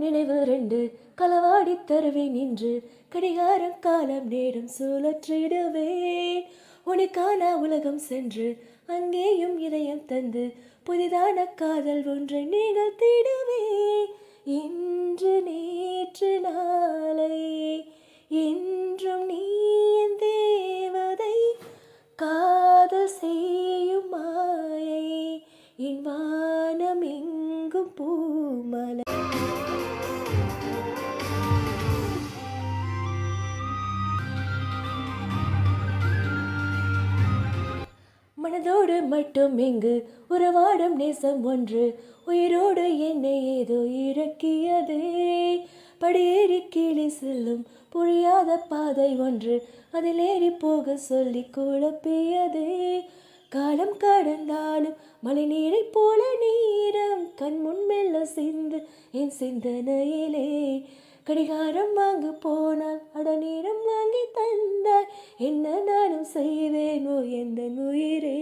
நினைவு ரெண்டு களவாடி தருவேன் நின்று கடிகாரம் காலம் நேரம் சுழற்றிடுவேன். உனக்கான உலகம் சென்று அங்கேயும் இதயம் தந்து புதிதான காதல் ஒன்றை நிகழ்த்திடுவே. இன்று நேற்று நாளை என்றும் நீ என் தேவதை, காதல் செய்யும் மாயை என் வானம் எங்கும் பூமலை. மனதோடு மட்டும் இங்கு உறவாடும் நேசம் ஒன்று உயிரோடு என்னை ஏதோ இறக்கியதே. படியேறி கீழே செல்லும் புரியாத பாதை ஒன்று அதில் ஏறி போக சொல்லி குழப்பியதே. காலம் கடந்தாலும் மழை நீரை போல நீரம் கண் முன் மெல்ல சிந்து என் சிந்தனையிலே. கடிகாரம் வாங்க போனால் அட நேரம் வாங்கி தந்தாய், என்ன நானும் செய்வேனோ எந்த உயிரே.